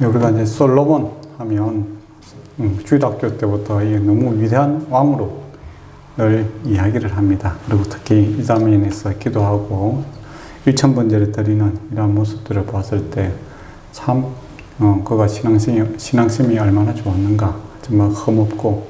우리가 이제 솔로몬 하면 주일학교 때부터 너무 위대한 왕으로 늘 이야기를 합니다. 그리고 특히 이 장면에서 기도하고 일천번제를 드리는 이러한 모습들을 봤을 때 참 그가 신앙심이 얼마나 좋았는가, 정말 흠없고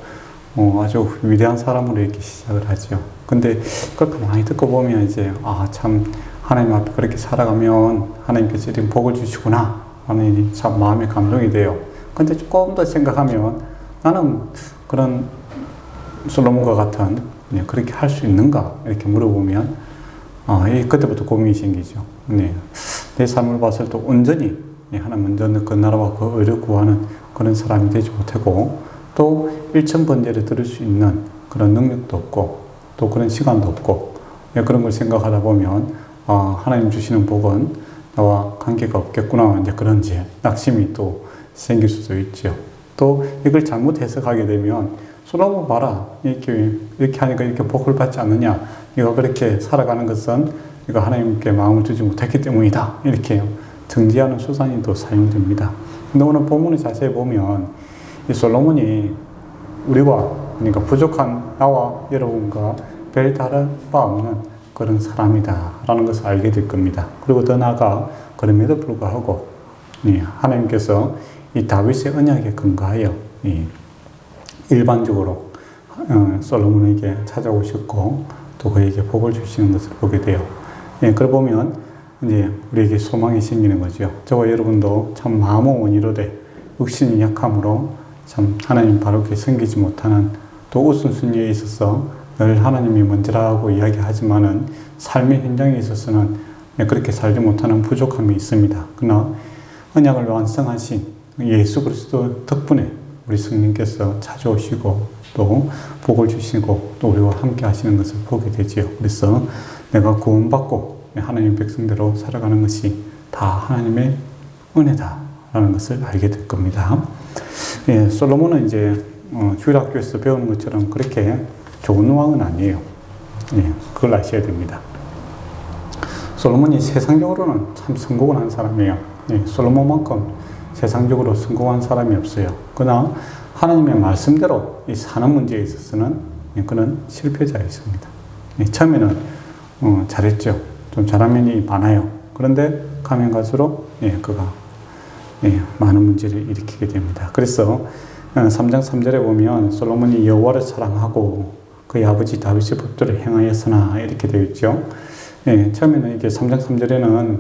아주 위대한 사람으로 이렇게 시작을 하죠. 근데 그걸 가만히 듣고 보면 이제 참 하나님 앞에 그렇게 살아가면 하나님께서 이런 복을 주시구나 하는 참 마음의 감동이 돼요. 근데 조금 더 생각하면 나는 그런 솔로몬과 같은 그렇게 할 수 있는가 이렇게 물어보면 그때부터 고민이 생기죠. 내 삶을 봤을 때 온전히 하나님 그 나라와 그 의를 구하는 그런 사람이 되지 못하고 또 일천번제를 들을 수 있는 그런 능력도 없고 또 그런 시간도 없고 그런 걸 생각하다 보면 하나님 주시는 복은 나와 관계가 없겠구나 이제 그런 이제 낙심이 또 생길 수도 있죠. 또 이걸 잘못 해석하게 되면 솔로몬 봐라 이렇게 하니까 이렇게 복을 받지 않느냐, 이거 그렇게 살아가는 것은 이거 하나님께 마음을 주지 못했기 때문이다 이렇게 정지하는 수단이 또 사용됩니다. 근데 오늘 본문을 자세히 보면 이 솔로몬이 우리와 그러니까 부족한 나와 여러분과 별 다른 바 없는 그런 사람이다 라는 것을 알게 될 겁니다. 그리고 더 나아가 그럼에도 불구하고 하나님께서 이 다윗의 언약에 근거하여 일반적으로 솔로몬에게 찾아오셨고 또 그에게 복을 주시는 것을 보게 돼요. 그걸 보면 이제 우리에게 소망이 생기는 거죠. 저와 여러분도 참 마음은 원이로되 육신이 약함으로 참 하나님 바르게 섬기지 못하는 또 우선순위에 있어서 늘 하나님이 먼저라고 이야기하지만은 삶의 현장에 있어서는 그렇게 살지 못하는 부족함이 있습니다. 그러나 언약을 완성하신 예수 그리스도 덕분에 우리 성령께서 찾아오시고 또 복을 주시고 또 우리와 함께 하시는 것을 보게 되지요. 그래서 내가 구원받고 하나님 백성대로 살아가는 것이 다 하나님의 은혜다라는 것을 알게 될 겁니다. 솔로몬은 이제 주일학교에서 배우는 것처럼 그렇게 좋은 왕은 아니에요. 그걸 아셔야 됩니다. 솔로몬이 세상적으로는 참 성공을 한 사람이에요. 솔로몬만큼 세상적으로 성공한 사람이 없어요. 그러나 하나님의 말씀대로 이 사는 문제에 있어서는 그는 실패자였습니다. 처음에는 잘했죠. 좀 잘한 면이 많아요. 그런데 가면 갈수록 그가 많은 문제를 일으키게 됩니다. 그래서 3장 3절에 보면 솔로몬이 여호와를 사랑하고 그의 아버지 다윗의 법도를 행하였으나 이렇게 되어 있죠. 처음에는 이게 3장 3절에는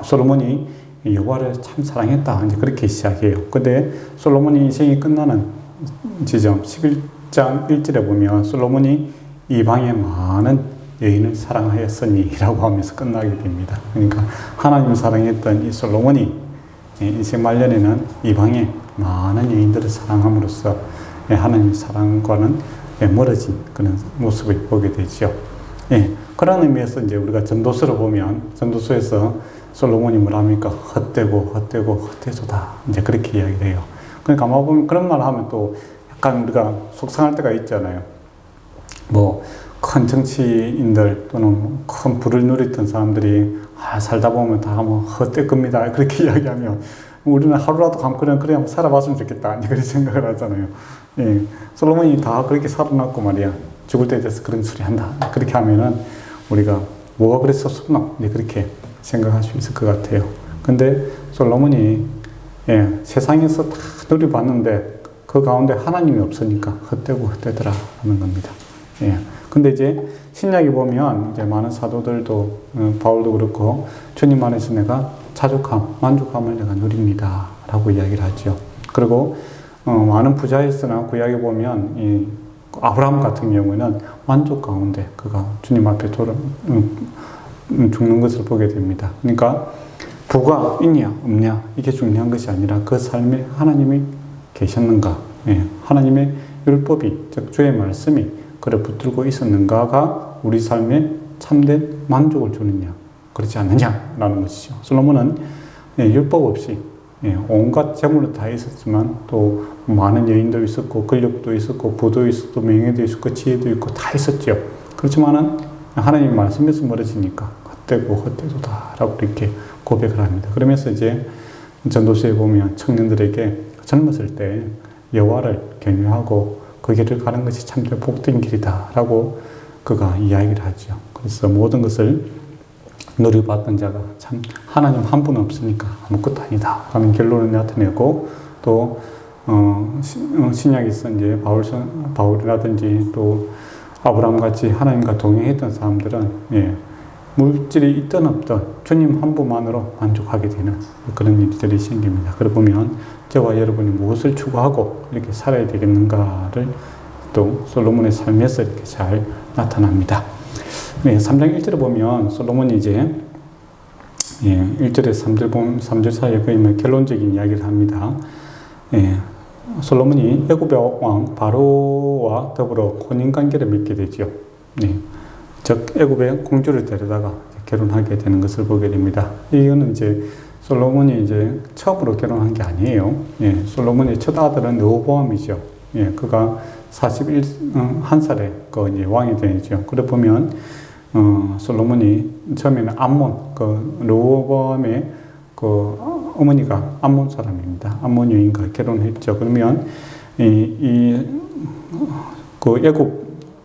솔로몬이 여호와를 참 사랑했다 이제 그렇게 시작해요. 근데 솔로몬이 인생이 끝나는 지점 11장 1절에 보면 솔로몬이 이방의 많은 여인을 사랑하였으니 라고 하면서 끝나게 됩니다. 그러니까 하나님을 사랑했던 이 솔로몬이 인생 말년에는 이방의 많은 여인들을 사랑함으로써 하나님의 사랑과는 멀어진 그런 모습을 보게 되죠. 그런 의미에서 이제 우리가 전도서를 보면 전도서에서 솔로몬이 뭐랍니까? 헛되고 헛되도다 이제 그렇게 이야기를 해요. 그러니까 아마 보면 그런 말 하면 또 약간 우리가 속상할 때가 있잖아요. 큰 정치인들 또는 큰 부를 누리던 사람들이 살다 보면 다 헛될 겁니다 그렇게 이야기하면 우리는 하루라도 그래 한번 살아봤으면 좋겠다 그렇게 생각을 하잖아요. 솔로몬이 다 그렇게 살아났고 말이야 죽을 때 돼서 그런 소리 한다 그렇게 하면은 우리가 뭐가 그랬었나 그렇게 생각할 수 있을 것 같아요. 근데 솔로몬이 세상에서 다 누려봤는데 그 가운데 하나님이 없으니까 헛되더라 하는 겁니다. 근데 이제 신약에 보면 이제 많은 사도들도 바울도 그렇고 주님 안에서 내가 만족함을 내가 누립니다 라고 이야기를 하죠. 그리고 많은 부자였으나 구약에 보면 이 아브라함 같은 경우에는 만족 가운데 그가 주님 앞에 죽는 것을 보게 됩니다. 그러니까 부가 있냐 없냐 이게 중요한 것이 아니라 그 삶에 하나님이 계셨는가, 하나님의 율법이 즉 주의 말씀이 그를 붙들고 있었는가가 우리 삶에 참된 만족을 주느냐 그렇지 않느냐라는 것이죠. 솔로몬은 율법 없이 온갖 재물도 다 있었지만 또 많은 여인도 있었고 권력도 있었고 부도 있었고 명예도 있었고 지혜도 있고 다 있었죠. 그렇지만은 하나님 말씀에서 멀어지니까 헛되도다 라고 이렇게 고백을 합니다. 그러면서 이제 전도서에 보면 청년들에게 젊었을 때 여호와를 경외하고 그 길을 가는 것이 참된 복된 길이다 라고 그가 이야기를 하죠. 그래서 모든 것을 누려봤던 자가 참 하나님 한 분 없으니까 아무것도 아니다 라는 결론을 나타내고 또 신약에서 이제 바울이라든지 또 아브라함 같이 하나님과 동행했던 사람들은 물질이 있든 없든 주님 한 분만으로 만족하게 되는 그런 일들이 생깁니다. 그러고 보면 저와 여러분이 무엇을 추구하고 이렇게 살아야 되겠는가를 또 솔로몬의 삶에서 이렇게 잘 나타납니다. 3장 1절에 보면 솔로몬이 이제 1절에 3절 사이에 거의 결론적인 이야기를 합니다. 솔로몬이 애굽의 왕 바로와 더불어 혼인관계를 맺게 되죠. 즉 애굽의 공주를 데려다가 결혼하게 되는 것을 보게 됩니다. 이거는 이제 솔로몬이 이제 처음으로 결혼한 게 아니에요. 솔로몬의 첫 아들은 르호보암이죠. 그가 41살에 이제 왕이 되죠. 그래 보면 솔로몬이 처음에는 암몬, 르호보암의 어머니가 암몬 사람입니다. 암몬 여인과 결혼했죠. 그러면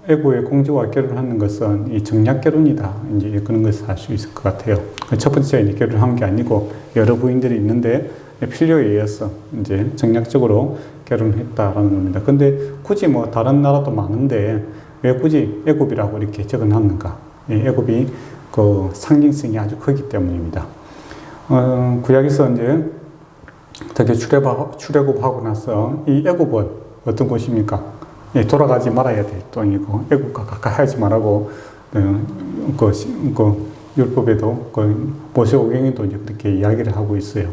애굽의 공주와 결혼하는 것은 이 정략 결혼이다. 이제 그런 것을 알 수 있을 것 같아요. 첫 번째 결혼한 게 아니고 여러 부인들이 있는데 필요에 의해서 이제 정략적으로 결혼했다라는 겁니다. 근데 굳이 다른 나라도 많은데 왜 굳이 애굽이라고 이렇게 적어놨는가? 애굽이 그 상징성이 아주 크기 때문입니다. 구약에서 이제 어떻게 출애굽하고 나서 이 애굽은 어떤 곳입니까? 돌아가지 말아야 될 땅이고 애국과 가까이 하지 말라고 율법에도 모세오경에도 이제 그렇게 이야기를 하고 있어요.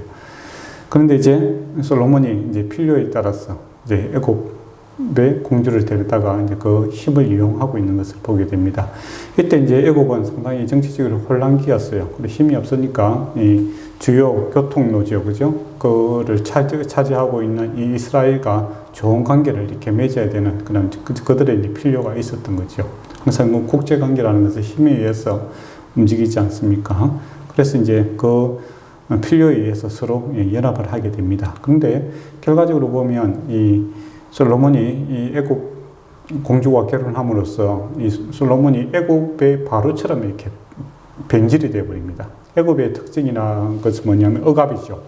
그런데 이제 솔로몬이 이제 필요에 따라서 이제 애굽의 공주를 데려다가 이제 그 힘을 이용하고 있는 것을 보게 됩니다. 이때 이제 애굽은 상당히 정치적으로 혼란기였어요. 힘이 없으니까 이 주요 교통노지요, 그죠? 그를 차지하고 있는 이 이스라엘과 좋은 관계를 이렇게 맺어야 되는 그런 그들의 이제 필요가 있었던 거죠. 항상 국제 관계라는 것은 힘에 의해서 움직이지 않습니까? 그래서 이제 그 필요에 의해서 서로 연합을 하게 됩니다. 그런데 결과적으로 보면 이 솔로몬이 이 애굽 공주와 결혼함으로써 이 솔로몬이 애굽의 바로처럼 이렇게 변질이 되어버립니다. 애굽의 특징이라는 것은 뭐냐면 억압이죠.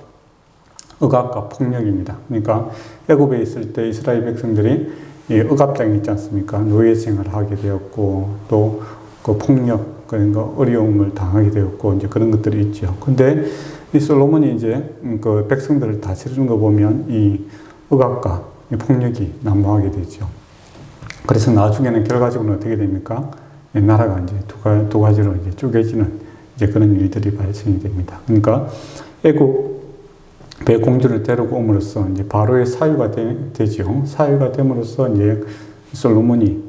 억압과 폭력입니다. 그러니까 애굽에 있을 때 이스라엘 백성들이 이 억압당이 있지 않습니까? 노예 생활을 하게 되었고 또 그 폭력, 그러니까 어려움을 당하게 되었고 이제 그런 것들이 있죠. 근데 이 솔로몬이 이제 그 백성들을 다스리는 거 보면 이 억압과 이 폭력이 난무하게 되죠. 그래서 나중에는 결과적으로 어떻게 됩니까? 나라가 이제 두 가지로 이제 쪼개지는 이제 그런 일들이 발생이 됩니다. 그러니까 애굽의 공주를 데리고 옴으로써 이제 바로의 사유가 되죠. 사유가 됨으로써 이제 솔로몬이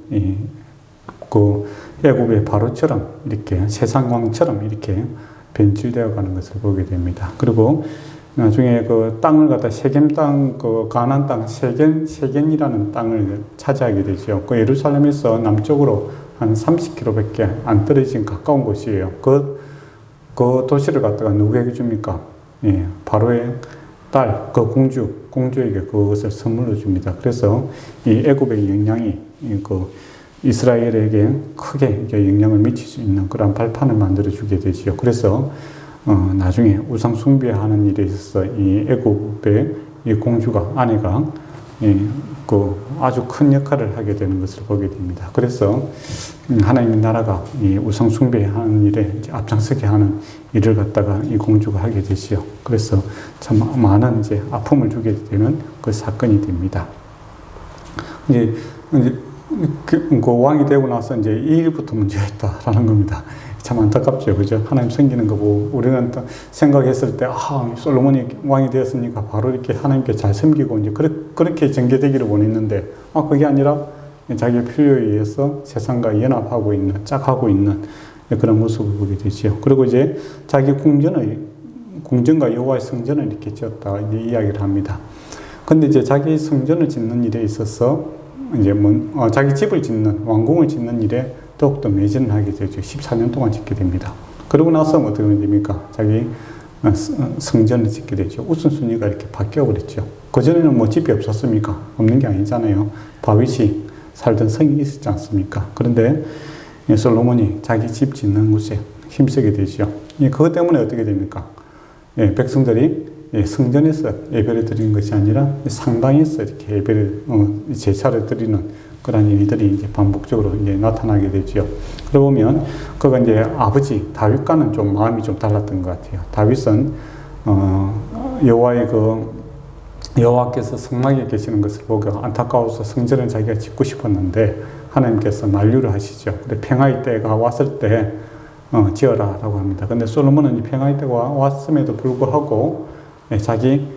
그 애굽의 바로처럼 이렇게 세상왕처럼 이렇게 변질되어 가는 것을 보게 됩니다. 그리고 나중에 그 땅을 갖다 세겜 땅, 그 가나안 땅 세겜이라는 땅을 차지하게 되죠. 그 예루살렘에서 남쪽으로 한 30km밖에 안 떨어진 가까운 곳이에요. 그 도시를 갖다가 누구에게 줍니까? 바로의 딸, 그 공주에게 그것을 선물로 줍니다. 그래서 이 애굽의 영향이 그 이스라엘에게 크게 영향을 미칠 수 있는 그런 발판을 만들어 주게 되지요. 그래서 나중에 우상 숭배하는 일에 있어서 이 애굽의 이 공주가 아내가 그 아주 큰 역할을 하게 되는 것을 보게 됩니다. 그래서 하나님의 나라가 이 우상 숭배하는 일에 앞장서게 하는 일을 갖다가 이 공주가 하게 되지요. 그래서 참 많은 이제 아픔을 주게 되는 그 사건이 됩니다. 이제 그 왕이 되고 나서 이제 이 일부터 문제였다라는 겁니다. 참 안타깝죠, 그죠? 하나님 섬기는 거 보고 우리는 생각했을 때, 솔로몬이 왕이 되었으니까 바로 이렇게 하나님께 잘 섬기고 이제 그렇게 전개되기를 원했는데, 그게 아니라 자기의 필요에 의해서 세상과 연합하고 있는, 짝하고 있는 그런 모습을 보게 되죠. 그리고 이제 자기 궁전과 여호와의 성전을 이렇게 지었다 이제 이야기를 합니다. 근데 이제 자기 성전을 짓는 일에 있어서 이제 자기 집을 짓는, 왕궁을 짓는 일에 더욱더 매진을 하게 되죠. 14년 동안 짓게 됩니다. 그러고 나서 어떻게 됩니까? 자기 성전을 짓게 되죠. 우선순위가 이렇게 바뀌어 버렸죠. 그전에는 뭐 집이 없었습니까? 없는 게 아니잖아요. 다윗이 살던 성이 있었지 않습니까? 그런데 솔로몬이 자기 집 짓는 곳에 힘쓰게 되죠. 그것 때문에 어떻게 됩니까? 백성들이 성전에서 예배를 드리는 것이 아니라 상당에서 이렇게 예배를, 제사를 드리는 그런 일들이 이제 반복적으로 이제 나타나게 되죠. 그러고 보면, 그가 이제 아버지 다윗과는 좀 마음이 좀 달랐던 것 같아요. 다윗은, 여호와께서 성막에 계시는 것을 보고 안타까워서 성전을 자기가 짓고 싶었는데, 하나님께서 만류를 하시죠. 근데 평화의 때가 왔을 때, 지어라 라고 합니다. 근데 솔로몬은 이 평화의 때가 왔음에도 불구하고, 자기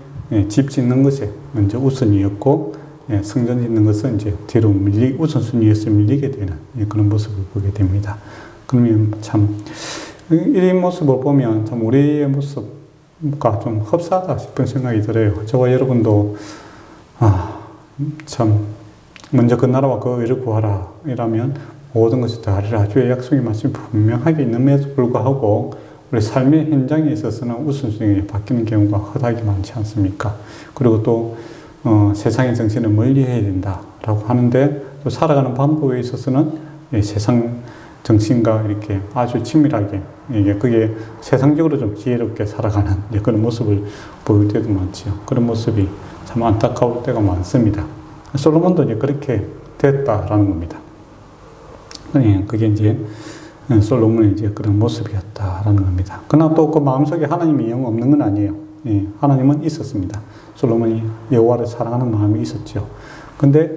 집 짓는 것에 먼저 우선이었고, 성전 짓는 것은 이제 뒤로 우선순위에서 밀리게 되는 그런 모습을 보게 됩니다. 그러면 참, 이 모습을 보면 참 우리의 모습과 좀 흡사하다 싶은 생각이 들어요. 저와 여러분도, 참, 먼저 그 나라와 그 의를 구하라. 이라면 모든 것이 다 하리라. 주의 약속의 말씀이 분명하게 있음에도 불구하고 우리 삶의 현장에 있어서는 우선순위가 바뀌는 경우가 허다하게 많지 않습니까? 그리고 또 세상의 정신을 멀리 해야 된다라고 하는데 또 살아가는 방법에 있어서는 세상 정신과 이렇게 아주 친밀하게 그게 세상적으로 좀 지혜롭게 살아가는 그런 모습을 보일 때도 많죠. 그런 모습이 참 안타까울 때가 많습니다. 솔로몬도 이제 그렇게 됐다라는 겁니다. 그게 이제 솔로몬의 이제 그런 모습이었다라는 겁니다. 그러나 또 그 마음속에 하나님의 영 없는 건 아니에요. 하나님은 있었습니다. 솔로몬이 여호와를 사랑하는 마음이 있었죠. 근데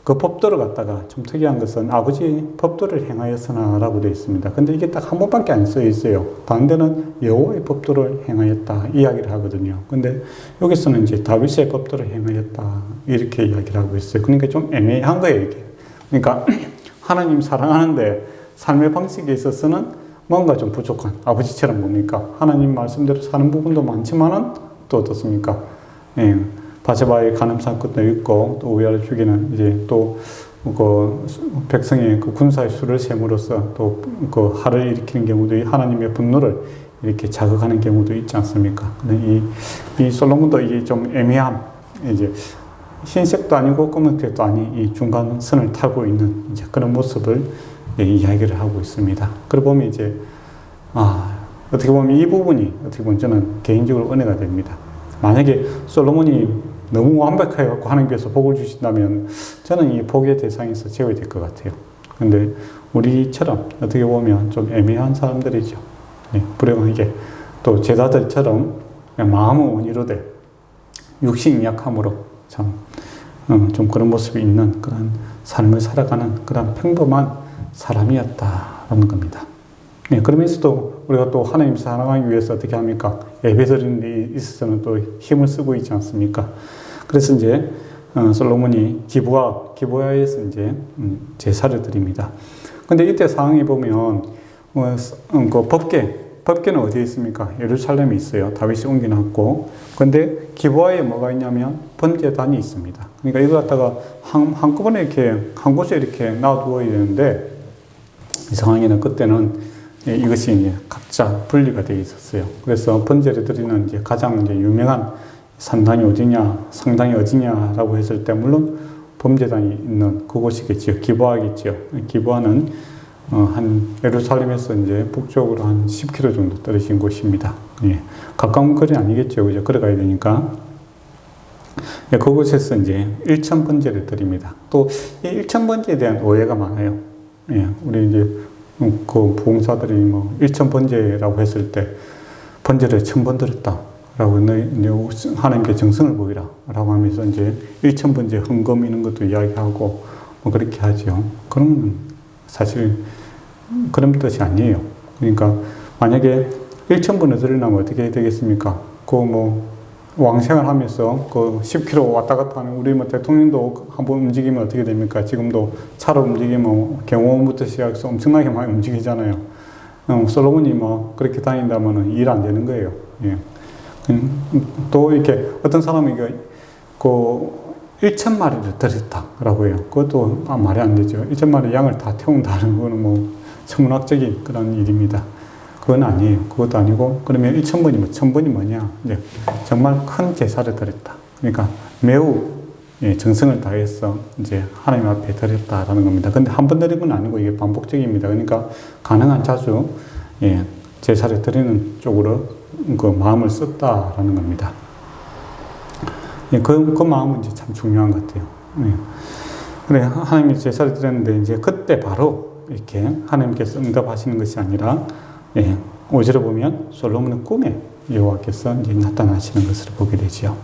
그 법도를 갖다가 좀 특이한 것은 아버지 법도를 행하였으나라고 되어 있습니다. 근데 이게 딱 한 번밖에 안 써 있어요. 다른 데는 여호와의 법도를 행하였다 이야기를 하거든요. 근데 여기서는 이제 다윗의 법도를 행하였다 이렇게 이야기를 하고 있어요. 그러니까 좀 애매한 거예요, 이게. 그러니까 하나님 사랑하는데 삶의 방식에 있어서는 뭔가 좀 부족한 아버지처럼 뭡니까? 하나님 말씀대로 사는 부분도 많지만은 또 어떻습니까? 바세바의 간음 사건도 있고 또 우리아를 죽이는 이제 또 그 백성의 그 군사의 수를 셈으로써 또 그 화를 일으키는 경우도 하나님의 분노를 이렇게 자극하는 경우도 있지 않습니까? 이 솔로몬도 이게 좀 애매함 이제 흰색도 아니고 검은색도 아닌 이 중간선을 타고 있는 이제 그런 모습을 이야기를 하고 있습니다. 그러고 보면 이제 어떻게 보면 이 부분이 어떻게 보면 저는 개인적으로 은혜가 됩니다. 만약에 솔로몬이 너무 완벽해갖고 하나님께서 복을 주신다면 저는 이 복의 대상에서 제외 될 것 같아요. 근데 우리처럼 어떻게 보면 좀 애매한 사람들이죠. 불행하게 또 제자들처럼 마음은 원이로되 육신이 약함으로 참 좀 그런 모습이 있는 그런 삶을 살아가는 그런 평범한 사람이었다라는 겁니다. 그러면서도 우리가 또 하나님 사랑하기 위해서 어떻게 합니까? 예배 드리는 데 있어서는 또 힘을 쓰고 있지 않습니까? 그래서 이제 솔로몬이 기브아에서 이제 제사를 드립니다. 근데 이때 상황에 보면 그 법궤는 어디에 있습니까? 예루살렘에 있어요. 다윗이 옮겨놨고. 근데 기브아에 뭐가 있냐면 번제단이 있습니다. 그러니까 이거 갖다가 한꺼번에 이렇게 한 곳에 이렇게 놔두어야 되는데 이 상황에는 그때는 이것이 이제 각자 분리가 되어 있었어요. 그래서 번제를 드리는 이제 가장 이제 유명한 산당이 어디냐, 성당이 어디냐라고 했을 때 물론 범죄단이 있는 그곳이겠지요. 기브아겠지요. 기브아는 한 예루살렘에서 이제 북쪽으로 한 10km 정도 떨어진 곳입니다. 가까운 거리 아니겠죠. 그죠? 걸어가야 되니까. 그곳에서 이제 일천 번제를 드립니다. 또 이 일천 번제에 대한 오해가 많아요. 우리 이제 그 부흥사들이 뭐 일천 번제라고 했을 때 번제를 1000번 드렸다라고 하나님께 정성을 보이라라고 하면서 이제 일천 번제 헌금 이런 것도 이야기하고 뭐 그렇게 하죠. 그런 사실 그런 뜻이 아니에요. 그러니까 만약에 1000번을 드리려면 어떻게 되겠습니까? 그 뭐 왕생활 하면서 그 10km 왔다 갔다 하는 우리 뭐 대통령도 한번 움직이면 어떻게 됩니까? 지금도 차로 움직이면 경호원부터 시작해서 엄청나게 많이 움직이잖아요. 솔로몬이 뭐 그렇게 다닌다면 일 안 되는 거예요. 또 이렇게 어떤 사람이 그 1000마리를 드렸다라고 해요. 그것도 말이 안 되죠. 1000마리 양을 다 태운다는 거는 뭐 천문학적인 그런 일입니다. 그건 아니에요. 그것도 아니고, 그러면 1,000번이 뭐, 1,000번이 뭐냐. 이제 정말 큰 제사를 드렸다. 그러니까 매우 예, 정성을 다해서 이제 하나님 앞에 드렸다라는 겁니다. 근데 한 번 드린 건 아니고 이게 반복적입니다. 그러니까 가능한 자주 예, 제사를 드리는 쪽으로 그 마음을 썼다라는 겁니다. 예, 그 마음은 이제 참 중요한 것 같아요. 예. 그래, 하나님이 제사를 드렸는데 이제 그때 바로 이렇게 하나님께서 응답하시는 것이 아니라 예, 5절에 보면 솔로몬의 꿈에 여호와께서 이제 나타나시는 것을 보게 되지요.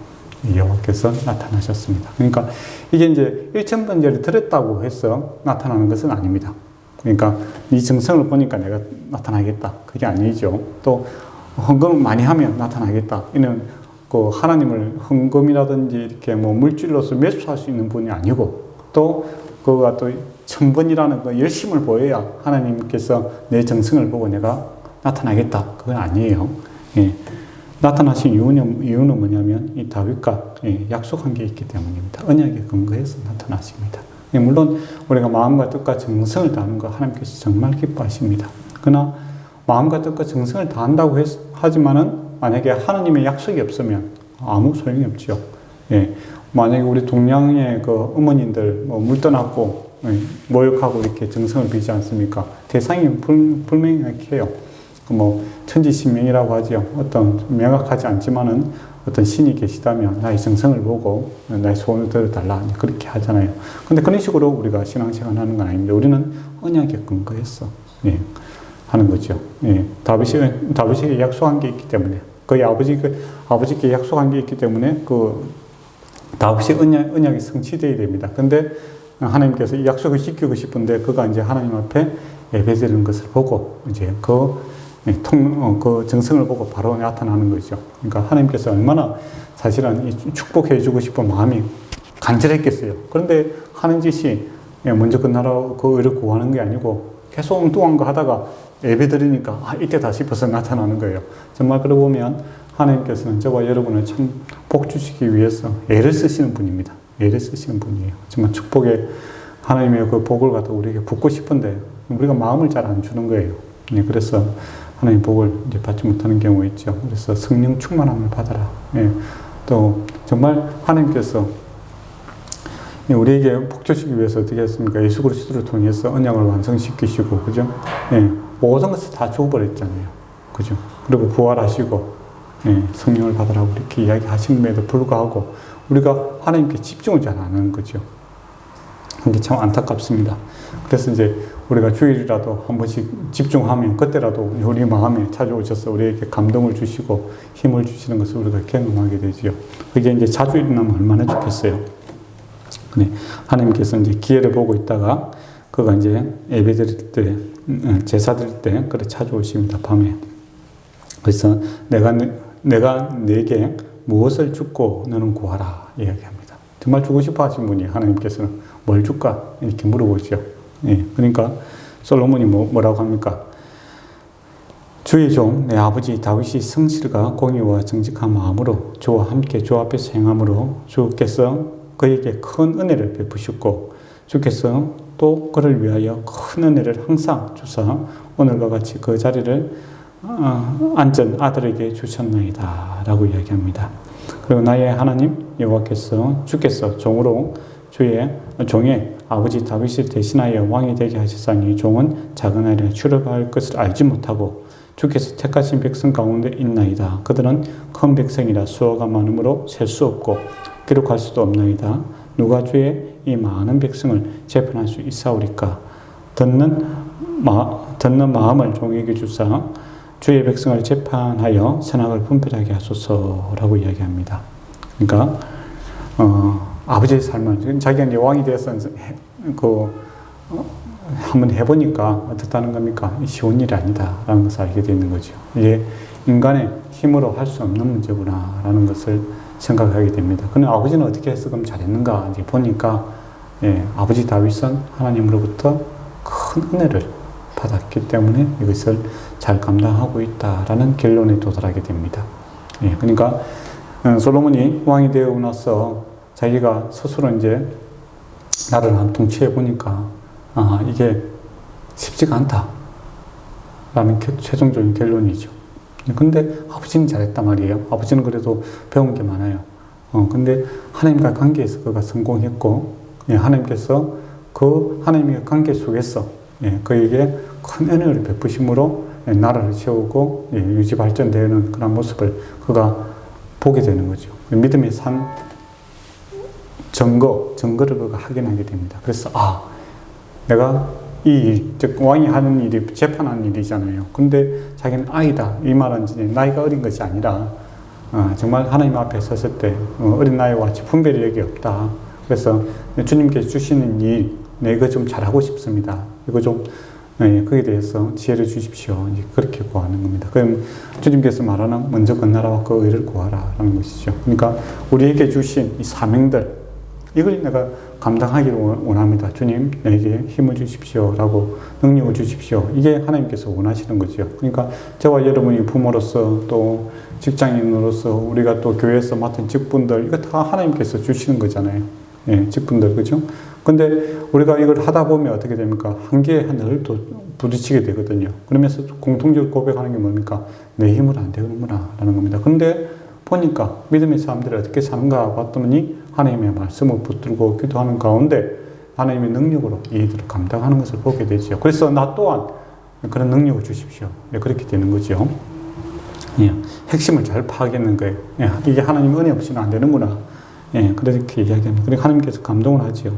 여호와께서 나타나셨습니다. 그러니까 이게 이제 1,000번제를 드렸다고 해서 나타나는 것은 아닙니다. 그러니까 이 정성을 보니까 내가 나타나겠다. 그게 아니죠. 또 헌금을 많이 하면 나타나겠다. 이는 그 하나님을 헌금이라든지 이렇게 뭐 물질로서 매수할 수 있는 분이 아니고 또 그가 또 1,000번이라는 그 열심을 보여야 하나님께서 내 정성을 보고 내가 나타나겠다. 그건 아니에요. 예. 나타나신 이유는 뭐냐면 이 다윗과 약속한 게 있기 때문입니다. 언약에 근거해서 나타나십니다. 물론 우리가 마음과 뜻과 정성을 다하는 거 하나님께서 정말 기뻐하십니다. 그러나 마음과 뜻과 정성을 다한다고 하지만은 만약에 하나님의 약속이 없으면 아무 소용이 없죠. 예. 만약에 우리 동양의 그 어머님들 물 떠났고 모욕하고 이렇게 정성을 비지 않습니까? 대상이 불명확해요. 뭐 천지신명이라고 하죠. 어떤 명확하지 않지만은 어떤 신이 계시다면 나의 정성을 보고 나의 소원을 들어달라 그렇게 하잖아요. 근데 그런 식으로 우리가 신앙생활 하는 건 아닙니다. 우리는 언약에 근거해서 예, 하는 거죠. 예, 다윗에게 약속한 게 있기 때문에 거의 아버지께 약속한 게 있기 때문에 그 다윗의 언약이 성취되어야 됩니다. 근데 하나님께서 이 약속을 지키고 싶은데 그가 이제 하나님 앞에 예배드리는 것을 보고 이제 그 정성을 보고 바로 나타나는 거죠. 그러니까 하나님께서 얼마나 사실은 축복해 주고 싶은 마음이 간절했겠어요. 그런데 하는 짓이 먼저 그 나라 그 의를 구하는 게 아니고 계속 엉뚱한 거 하다가 예배 드리니까 이때다 싶어서 나타나는 거예요. 정말 그러고 보면 하나님께서는 저와 여러분을 참 복 주시기 위해서 애를 쓰시는 분입니다. 애를 쓰시는 분이에요. 정말 축복의 하나님의 그 복을 갖다 우리에게 붓고 싶은데 우리가 마음을 잘 안 주는 거예요. 그래서 하나님 복을 이제 받지 못하는 경우가 있죠. 그래서 성령 충만함을 받아라. 예. 또 정말 하나님께서 우리에게 복 주시기 위해서 어떻게 했습니까? 예수 그리스도를 통해서 언약을 완성시키시고, 그죠? 예. 모든 것을 다 주어버렸잖아요. 그죠? 그리고 부활하시고, 예. 성령을 받으라고 이렇게 이야기하심에도 불구하고 우리가 하나님께 집중을 잘 안 하는 거죠. 그게 참 안타깝습니다. 그래서 이제 우리가 주일이라도 한 번씩 집중하면 그때라도 우리 마음에 찾아오셔서 우리에게 감동을 주시고 힘을 주시는 것을 우리가 경험하게 되죠. 그게 이제 자주 일어나면 얼마나 좋겠어요. 네. 하나님께서 이제 기회를 보고 있다가 그가 이제 예배 드릴 때, 제사 드릴 때 그래 찾아오십니다. 밤에. 그래서 내가 내게 무엇을 주고 너는 구하라 이야기합니다. 정말 주고 싶어 하신 분이 하나님께서는 뭘 줄까? 이렇게 물어보죠. 예, 그러니까 솔로몬이 뭐라고 합니까? 주의 종 내 아버지 다윗이 성실과 공의와 정직한 마음으로 주와 함께 주 앞에서 행함으로 주께서 그에게 큰 은혜를 베푸셨고 주께서 또 그를 위하여 큰 은혜를 항상 주사 오늘과 같이 그 자리를 안전 아들에게 주셨나이다 라고 이야기합니다. 그리고 나의 하나님 여호와께서 주께서 종으로 종의 아버지 다윗을 대신하여 왕이 되게 하셨사니 종은 작은 아이라 출애굽할 것을 알지 못하고 주께서 택하신 백성 가운데 있나이다. 그들은 큰 백성이라 수가 많으므로 셀 수 없고 기록할 수도 없나이다. 누가 주의 이 많은 백성을 재판할 수 있사오리까? 듣는 마음을 종에게 주사 주의 백성을 재판하여 선악을 분별하게 하소서라고 이야기합니다. 그러니까 아버지의 삶을 자기가 이제 왕이 되어서 한번 해보니까 어떻다는 겁니까? 쉬운 일이 아니다라는 것을 알게 되는 거죠. 이게 인간의 힘으로 할 수 없는 문제구나라는 것을 생각하게 됩니다. 그런데 아버지는 어떻게 해서 그럼 잘했는가 이제 보니까 아버지 다윗은 하나님으로부터 큰 은혜를 받았기 때문에 이것을 잘 감당하고 있다라는 결론에 도달하게 됩니다. 그러니까 솔로몬이 왕이 되고 나서 자기가 스스로 이제 나를 한 통치해 보니까 이게 쉽지가 않다 라는 최종적인 결론이죠. 근데 아버지는 잘했단 말이에요. 아버지는 그래도 배운 게 많아요. 근데 하나님과 관계에서 그가 성공했고, 예, 하나님께서 그 하나님의 관계 속에서, 예, 그에게 큰 은혜를 베푸심으로, 예, 나라를 세우고, 예, 유지 발전되는 그런 모습을 그가 보게 되는 거죠. 믿음의 산 증거를 그가 확인하게 됩니다. 그래서, 내가 이 일, 즉 왕이 하는 일이 재판하는 일이잖아요. 근데 자기는 아이다. 이 말은 나이가 어린 것이 아니라 정말 하나님 앞에 섰을 때 어린 나이와 같이 분별력이 없다. 그래서 주님께서 주시는 일, 이거 좀 잘하고 싶습니다. 이거 좀 거기에 대해서 지혜를 주십시오. 그렇게 구하는 겁니다. 그럼 주님께서 말하는 먼저 그 나라와 그 의를 구하라 라는 것이죠. 그러니까 우리에게 주신 이 사명들, 이걸 내가 감당하기를 원합니다. 주님, 내게 힘을 주십시오. 라고 능력을 주십시오. 이게 하나님께서 원하시는 거죠. 그러니까 저와 여러분이 부모로서 또 직장인으로서 우리가 또 교회에서 맡은 직분들, 이거 다 하나님께서 주시는 거잖아요. 예, 직분들, 그죠? 근데 우리가 이걸 하다 보면 어떻게 됩니까? 한계에 하늘을 또 부딪히게 되거든요. 그러면서 공통적으로 고백하는 게 뭡니까? 내 힘으로 안 되는구나. 라는 겁니다. 근데 보니까 믿음의 사람들이 어떻게 사는가 봤더니 하나님의 말씀을 붙들고 기도하는 가운데 하나님의 능력으로 이 일들을 감당하는 것을 보게 되죠. 그래서 나 또한 그런 능력을 주십시오. 그렇게 되는 거죠. 예, 핵심을 잘 파악했는 거예요. 예, 이게 하나님 은혜 없이는 안 되는구나. 예, 그렇게 이야기합니다. 그러니까 하나님께서 감동을 하죠.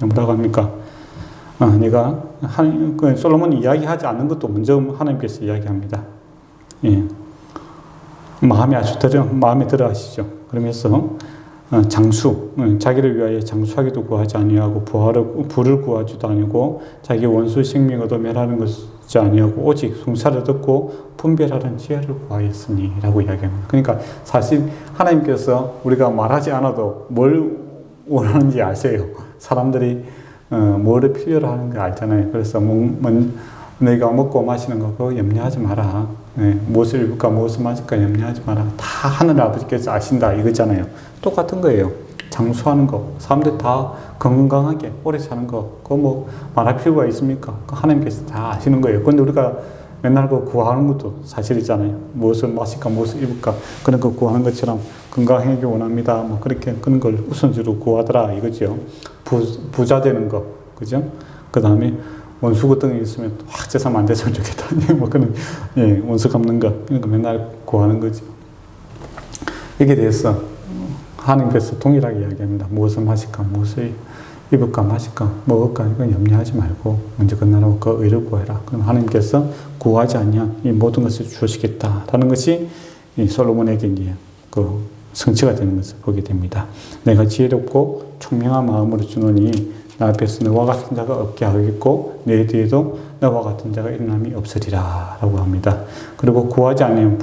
뭐라고 합니까? 내가 솔로몬이 이야기하지 않는 것도 먼저 하나님께서 이야기합니다. 예, 마음에 들어 하시죠. 그러면서 장수, 자기를 위하여 장수하기도 구하지 아니하고 부를 구하지도 아니고 자기 원수 생명 얻어 멸하는 것이 아니하고 오직 송사를 듣고 분별하는 지혜를 구하였으니 라고 이야기합니다. 그러니까 사실 하나님께서 우리가 말하지 않아도 뭘 원하는지 아세요. 사람들이 뭐를 필요로 하는 거 알잖아요. 그래서 너희가 먹고 마시는 거 그거 염려하지 마라. 무엇을 입을까 무엇을 마실까 염려하지 마라. 다 하늘 아버지께서 아신다 이거잖아요. 똑같은 거예요. 장수하는 거, 사람들 다 건강하게 오래 사는 거, 그거 뭐 말할 필요가 있습니까? 하나님께서 다 아시는 거예요. 근데 우리가 맨날 그 구하는 것도 사실이잖아요. 무엇을 마실까 무엇을 입을까 그런 거 구하는 것처럼 건강하게 원합니다. 뭐 그렇게 그런 걸 우선적으로 구하더라 이거죠. 부자 되는 거, 그죠? 그 다음에 원수 같은 게 있으면 확 재산 안 됐으면 좋겠다. 뭐 그런, 예, 원수 갚는 거. 그러니까 맨날 구하는 거지. 여기에 대해서 하나님께서 동일하게 이야기합니다. 무엇을 마실까, 무엇을 입을까, 마실까, 먹을까, 이건 염려하지 말고 먼저 그 나라와 그 의를 구해라. 그럼 하나님께서 구하지 아니한 이 모든 것을 주시겠다라는 것이 이 솔로몬에게 이제 그 성취가 되는 것을 보게 됩니다. 내가 지혜롭고 총명한 마음으로 주노니 나 앞에서 너와 같은 자가 없게 하겠고 내 뒤에도 너와 같은 자가 일어남이 없으리라 라고 합니다. 그리고 구하지 않으면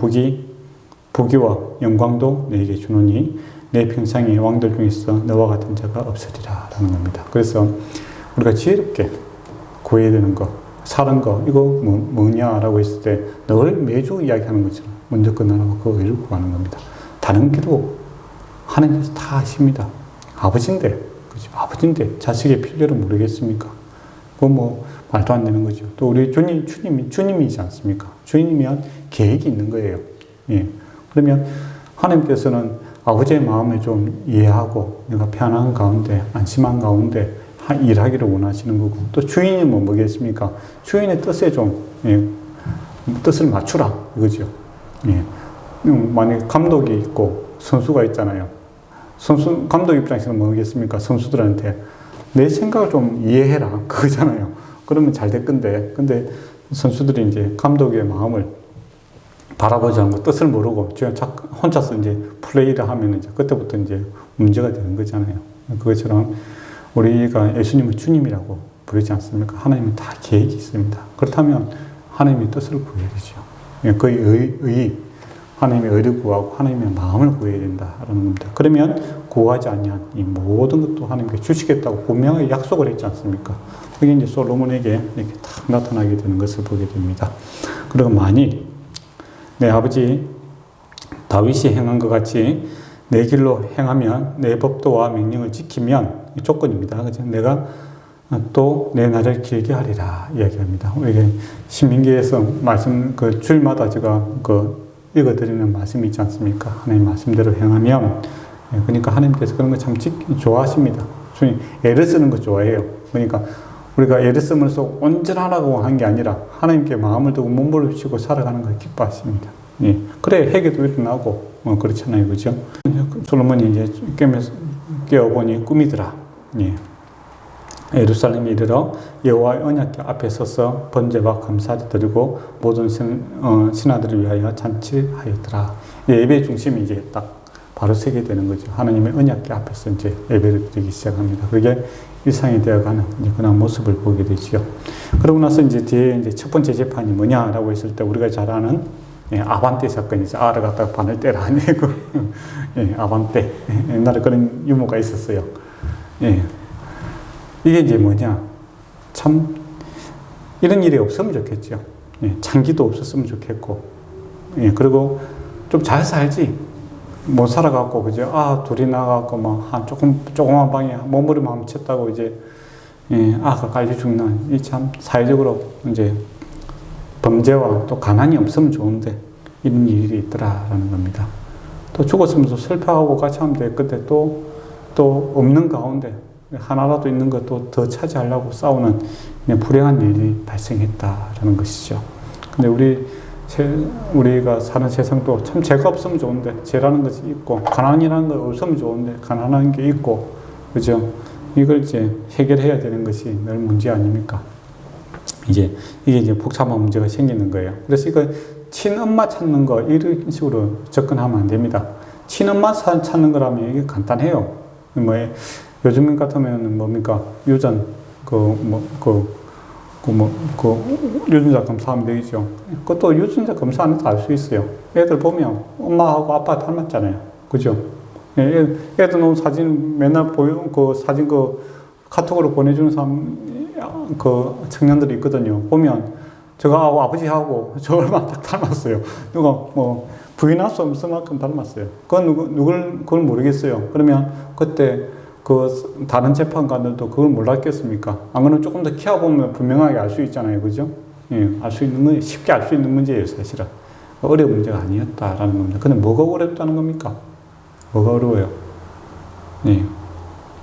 부귀와 영광도 내게 주노니 내 평상의 왕들 중에서 너와 같은 자가 없으리라 라는 겁니다. 그래서 우리가 지혜롭게 구해야 되는 거, 사는 거, 이거 뭐냐라고 했을 때 늘 매주 이야기하는 것처럼 먼저 그 나라와 그 의를 구하는 겁니다. 다른 기도 하나님께서 다 아십니다. 아버지인데, 그죠? 아버지인데 자식의 필요를 모르겠습니까? 그건 뭐 말도 안 되는 거죠. 또 우리 주님이지 않습니까? 주님이면 계획이 있는 거예요. 예. 그러면 하나님께서는 아버지의 마음을 좀 이해하고 내가 편한 가운데, 안심한 가운데 일하기를 원하시는 거고, 또 주인이 뭐겠습니까? 주인의 뜻에 좀, 예, 뜻을 맞추라. 이거죠. 예. 만약에 감독이 있고 선수가 있잖아요. 감독 입장에서는 뭐겠습니까? 선수들한테 내 생각을 좀 이해해라. 그거잖아요. 그러면 잘 될 건데, 근데 선수들이 이제 감독의 마음을 바라보지 않고 뜻을 모르고 혼자서 이제 플레이를 하면 이제 그때부터 이제 문제가 되는 거잖아요. 그것처럼 우리가 예수님을 주님이라고 부르지 않습니까? 하나님은 다 계획이 있습니다. 그렇다면 하나님의 뜻을 구해야 되죠. 그 하나님의 의를 구하고 하나님의 마음을 구해야 된다라는 겁니다. 그러면 구하지 아니한 이 모든 것도 하나님께 주시겠다고 분명하게 약속을 했지 않습니까? 그게 이제 솔로몬에게 이렇게 딱 나타나게 되는 것을 보게 됩니다. 그리고 만일 내 아버지 다윗이 행한 것 같이 내 길로 행하면 내 법도와 명령을 지키면 이 조건입니다. 그죠? 내가 또 내 날을 길게 하리라 이야기합니다. 이게 신민기에서 말씀 그 줄마다 제가 읽어드리는 말씀이 있지 않습니까? 하나님 말씀대로 행하면, 그러니까 하나님께서 그런 거 참 좋아하십니다. 애를 쓰는 거 좋아해요. 그러니까 우리가 애를 쓰면서 온전하라고 한 게 아니라 하나님께 마음을 두고 몸부림 치고 살아가는 걸 기뻐하십니다. 예. 그래 회개도 일어나고 그렇잖아요, 그죠? 솔로몬이 이제 깨어보니 꿈이더라. 예. 예루살렘에 이르러 여호와의 언약궤 앞에 서서 번제와 감사를 드리고 모든 신하들을 위하여 잔치하였더라. 예배 중심이 이제 딱 바로 서게 되는 거죠. 하나님의 언약궤 앞에서 이제 예배를 드리기 시작합니다. 그게 일상이 되어가는 그런 모습을 보게 되지요. 그러고 나서 이제 뒤에 이제 첫 번째 재판이 뭐냐라고 했을 때 우리가 잘 아는 아반떼 사건이죠. 알을 갖다가 반을 때라 아니고 아반떼. 옛날에 그런 유머가 있었어요. 예. 이게 이제 뭐냐. 참, 이런 일이 없으면 좋겠죠. 예, 장기도 없었으면 좋겠고. 예, 그리고 좀 잘 살지. 못 살아갖고, 그죠. 둘이 나가갖고, 조그만 방에 몸부림만 쳤다고 이제, 아가 깔려 죽는, 이 참, 사회적으로 이제, 범죄와 또 가난이 없으면 좋은데, 이런 일이 있더라라는 겁니다. 또 죽었으면서 슬퍼하고 같이 하면 돼. 그때 또 없는 가운데, 하나라도 있는 것도 더 차지하려고 싸우는 불행한 일이 발생했다라는 것이죠. 근데 우리가 사는 세상도 참 죄가 없으면 좋은데 죄라는 것이 있고 가난이라는 거 없으면 좋은데 가난한 게 있고 그죠? 이걸 이제 해결해야 되는 것이 늘 문제 아닙니까? 이게 이제 복잡한 문제가 생기는 거예요. 그래서 이거 친엄마 찾는 거 이런 식으로 접근하면 안 됩니다. 친엄마 찾는 거라면 이게 간단해요. 요즘 같으면 뭡니까? 유전, 유전자 검사하면 되겠죠. 그것도 유전자 검사 안 해도 알 수 있어요. 애들 보면 엄마하고 아빠 닮았잖아요. 그죠? 애들 놓은 사진 맨날 사진 카톡으로 보내주는 청년들이 있거든요. 보면 저하고 아버지하고 저 얼마나 딱 닮았어요. 누가 부인할 수 없을 만큼 닮았어요. 그걸 모르겠어요. 그러면 그때 다른 재판관들도 그걸 몰랐겠습니까? 안 그러면 조금 더 키워보면 분명하게 알 수 있잖아요. 그죠? 예, 쉽게 알 수 있는 문제예요, 사실은. 어려운 문제가 아니었다라는 겁니다. 근데 뭐가 어렵다는 겁니까? 뭐가 어려워요? 예,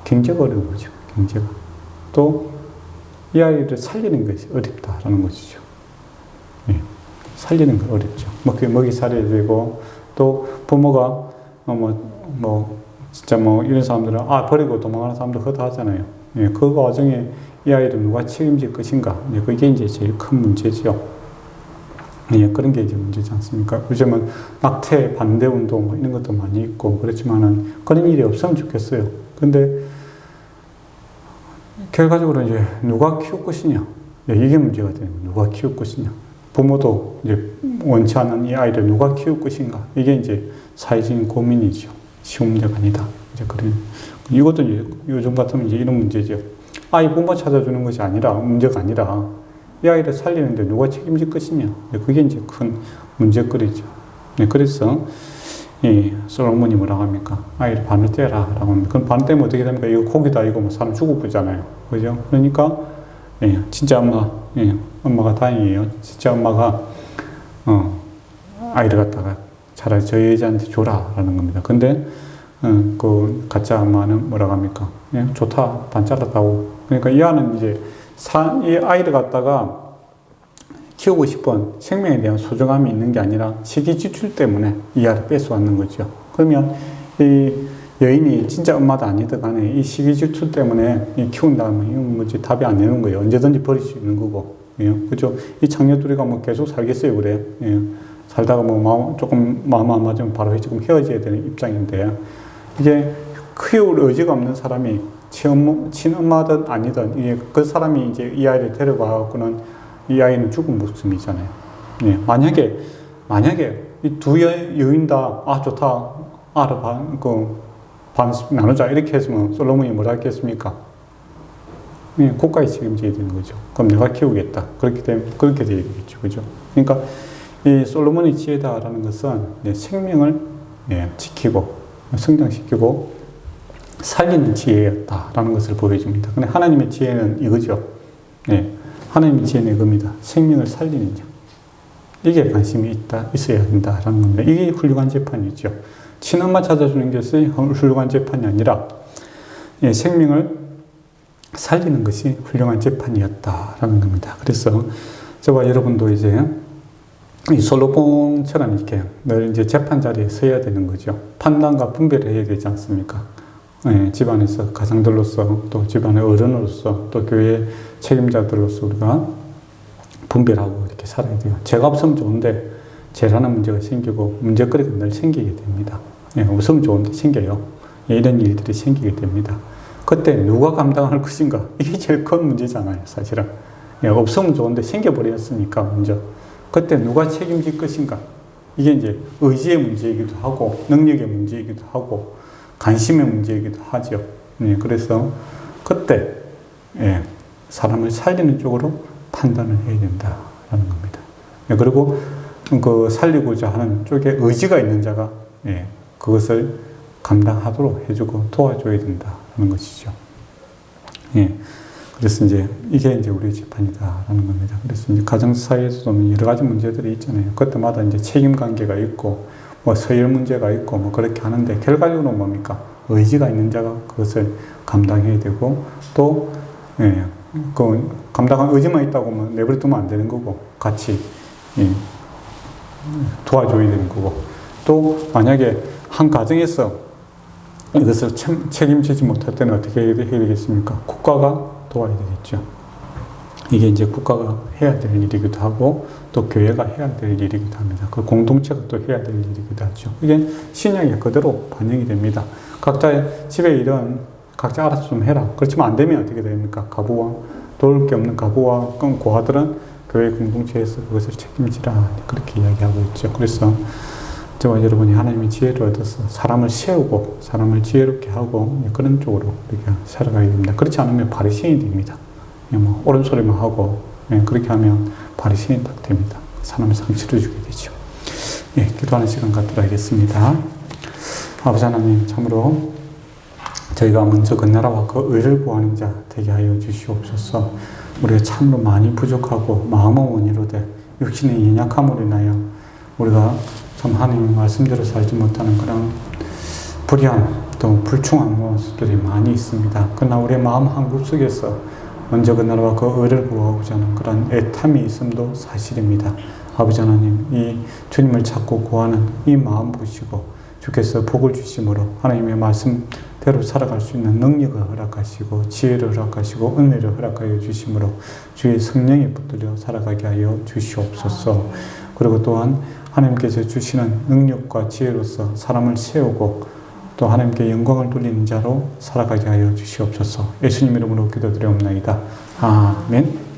경제가 어려운 거죠, 경제가. 또, 이 아이를 살리는 것이 어렵다라는 것이죠. 예, 살리는 거 어렵죠. 먹이 살려야 되고, 또 부모가, 진짜 이런 사람들은, 버리고 도망가는 사람도 허다하잖아요. 예, 그 과정에 이 아이를 누가 책임질 것인가. 예, 그게 이제 제일 큰 문제죠. 예, 그런 게 이제 문제지 않습니까? 요즘은 낙태 반대 운동 이런 것도 많이 있고, 그렇지만은 그런 일이 없으면 좋겠어요. 근데, 결과적으로 이제 누가 키울 것이냐. 예, 이게 문제가 되는 거예요. 누가 키울 것이냐. 부모도 이제 원치 않는 이 아이를 누가 키울 것인가. 이게 이제 사회적인 고민이죠. 쉬운 문제가 아니다. 이제 이것도 이제 요즘 같으면 이제 이런 문제죠. 아이 부모 찾아주는 것이 문제가 아니라 이 아이를 살리는데 누가 책임질 것이냐. 그게 이제 큰 문제거리죠. 네, 그래서 솔로몬이 뭐라고 합니까? 아이를 반을 떼라 라고 합니다. 그럼 반을 떼면 어떻게 됩니까? 이거 고기다 이거 사람 죽어보잖아요. 그죠? 그러니까 진짜 엄마가 다행이에요. 진짜 엄마가 아이를 갖다가 차라리 저 여자한테 줘라 라는 겁니다. 근데 가짜 엄마는 뭐라고 합니까? 좋다, 반 잘랐다고. 그러니까 이 아는 이제 이 아이를 갖다가 키우고 싶은 생명에 대한 소중함이 있는 게 아니라 시기 지출 때문에 이 아이를 뺏어왔는 거죠. 그러면 이 여인이 진짜 엄마도 아니든 간에 이 시기 지출 때문에 키운다면 이건 뭐지 답이 안 되는 거예요. 언제든지 버릴 수 있는 거고. 그죠? 이 장녀 둘이가 계속 살겠어요, 그래. 살다가 조금 마음 안 맞으면 바로 지금 헤어져야 되는 입장인데, 이제 키울 의지가 없는 사람이 친엄마든 아니든, 그 사람이 이제 이 아이를 데려가고는 이 아이는 죽은 목숨이잖아요. 만약에 이 두 여인 다, 좋다, 반 나누자, 이렇게 했으면 솔로몬이 뭐라 했겠습니까? 국가에 책임져야 되는 거죠. 그럼 내가 키우겠다. 그렇게 돼야 되겠죠. 그죠? 그러니까, 이 솔로몬의 지혜다라는 것은 생명을 지키고 성장시키고 살리는 지혜였다라는 것을 보여줍니다. 근데 하나님의 지혜는 이거죠. 네. 하나님의 지혜는 이겁니다. 생명을 살리는 자. 이게 관심이 있어야 된다라는 겁니다. 이게 훌륭한 재판이죠. 친엄마 찾아주는 것이 훌륭한 재판이 아니라 생명을 살리는 것이 훌륭한 재판이었다라는 겁니다. 그래서 저와 여러분도 이제 이 솔로몬처럼 이렇게 늘 이제 재판 자리에 서야 되는 거죠. 판단과 분별을 해야 되지 않습니까? 집안에서 가장들로서 또 집안의 어른으로서 또 교회 책임자들로서 우리가 분별하고 이렇게 살아야 돼요. 죄가 없으면 좋은데 죄라는 문제가 생기고 문제거리가 늘 생기게 됩니다. 없으면 좋은데 생겨요. 이런 일들이 생기게 됩니다. 그때 누가 감당할 것인가? 이게 제일 큰 문제잖아요, 사실은. 없으면 좋은데 생겨버렸으니까 먼저. 그때 누가 책임질 것인가? 이게 이제 의지의 문제이기도 하고 능력의 문제이기도 하고 관심의 문제이기도 하죠. 그래서 그때 사람을 살리는 쪽으로 판단을 해야 된다라는 겁니다. 그리고 그 살리고자 하는 쪽에 의지가 있는 자가 그것을 감당하도록 해주고 도와줘야 된다는 것이죠. 그래서 이게 우리의 재판이다라는 겁니다. 그래서 가정 사이에서도 여러 가지 문제들이 있잖아요. 그때마다 책임 관계가 있고, 서열 문제가 있고, 그렇게 하는데, 결과적으로 뭡니까? 의지가 있는 자가 그것을 감당해야 되고, 또, 그 감당한 의지만 있다고 하면 내버려두면 안 되는 거고, 같이, 도와줘야 되는 거고, 또, 만약에 한 가정에서 이것을 책임지지 못할 때는 어떻게 해야 되겠습니까? 국가가 도와야 되겠죠. 이게 국가가 해야 될 일이기도 하고, 또 교회가 해야 될 일이기도 합니다. 그 공동체가 또 해야 될 일이기도 하죠. 이게 신약에 그대로 반영이 됩니다. 각자의 집의 일은 각자 알아서 좀 해라. 그렇지만 안 되면 어떻게 됩니까? 가부와, 도울 게 없는 가부와 고아들은 교회 공동체에서 그것을 책임지라. 그렇게 이야기하고 있죠. 그래서 저와 여러분이 하나님의 지혜를 얻어서 사람을 세우고 사람을 지혜롭게 하고 그런 쪽으로 이렇게 살아가야 됩니다. 그렇지 않으면 바리새인이 됩니다. 옳은 소리만 하고 그렇게 하면 바리새인이 딱 됩니다. 사람을 상처를 주게 되죠. 기도하는 시간 갖도록 하겠습니다. 아버지 하나님, 참으로 저희가 먼저 그 나라와 그 의를 구하는 자 되게 하여 주시옵소서. 우리가 참으로 많이 부족하고 마음은 원이로되 육신의 연약함으로 인하여 우리가 참 하나님의 말씀대로 살지 못하는 그런 불의한 또 불충한 모습들이 많이 있습니다. 그러나 우리의 마음 한구석에서 먼저 그 나라와 그 의를 구하고자 하는 그런 애탐이 있음도 사실입니다. 아버지 하나님, 이 주님을 찾고 구하는 이 마음 보시고 주께서 복을 주심으로 하나님의 말씀대로 살아갈 수 있는 능력을 허락하시고 지혜를 허락하시고 은혜를 허락하여 주심으로 주의 성령에 붙들려 살아가게 하여 주시옵소서. 그리고 또한 하나님께서 주시는 능력과 지혜로서 사람을 세우고 또 하나님께 영광을 돌리는 자로 살아가게 하여 주시옵소서. 예수님 이름으로 기도드리옵나이다. 아멘.